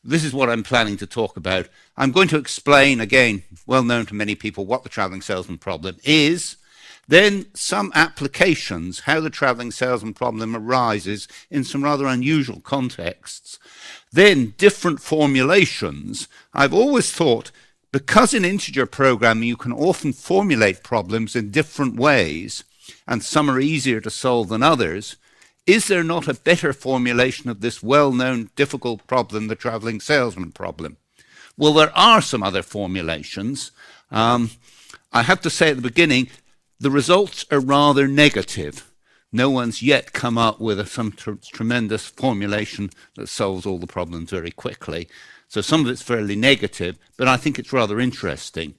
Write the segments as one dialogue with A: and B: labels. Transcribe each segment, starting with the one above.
A: this is what I'm planning to talk about. I'm going to explain, again, well known to many people, what the traveling salesman problem is, then some applications, how the traveling salesman problem arises in some rather unusual contexts, then different formulations. I've always thought, because in integer programming you can often formulate problems in different ways, and some are easier to solve than others, is there not a better formulation of this well-known difficult problem, the traveling salesman problem? Well, there are some other formulations. I have to say at the beginning, the results are rather negative. No one's yet come up with some tremendous formulation that solves all the problems very quickly. So some of it's fairly negative, but I think it's rather interesting.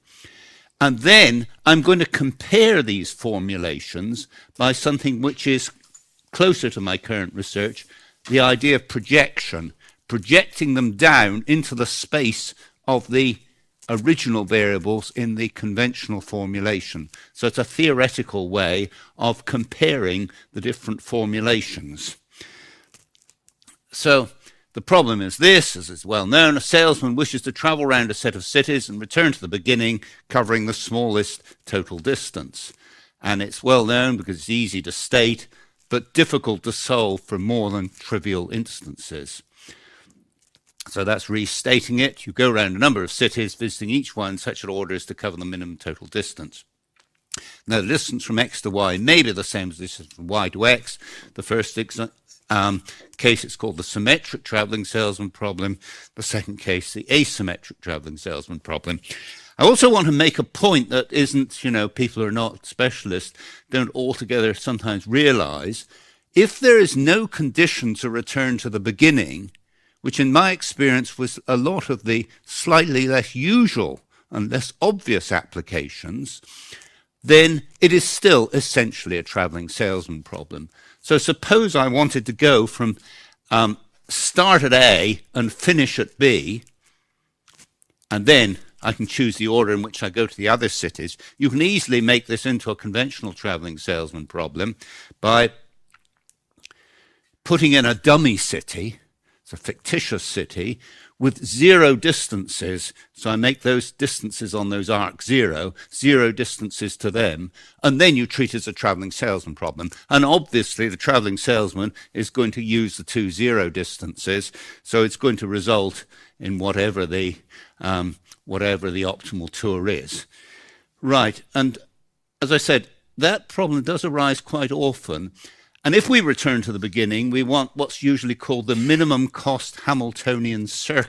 A: And then I'm going to compare these formulations by something which is closer to my current research, the idea of projection, projecting them down into the space of the original variables in the conventional formulation. So it's a theoretical way of comparing the different formulations. So the problem is this, as is well known: a salesman wishes to travel around a set of cities and return to the beginning, covering the smallest total distance. And it's well known because it's easy to state, but difficult to solve for more than trivial instances. So that's restating it. You go around a number of cities, visiting each one in such an order as to cover the minimum total distance. Now, the distance from x to y may be the same as the distance from y to x. The first case, it's called the symmetric traveling salesman problem. The second case, the asymmetric traveling salesman problem. I also want to make a point that isn't, people who are not specialists don't altogether sometimes realize. If there is no condition to return to the beginning, which in my experience was a lot of the slightly less usual and less obvious applications, then it is still essentially a traveling salesman problem. So suppose I wanted to go from start at A and finish at B, and then I can choose the order in which I go to the other cities. You can easily make this into a conventional traveling salesman problem by putting in a dummy city. It's a fictitious city with 0 distances. So I make those distances on those arcs 0 distances to them, and then you treat it as a traveling salesman problem. And obviously the traveling salesman is going to use the 2 0 distances, so it's going to result in whatever the optimal tour is. Right, and as I said, that problem does arise quite often. And if we return to the beginning, we want what's usually called the minimum cost Hamiltonian circuit.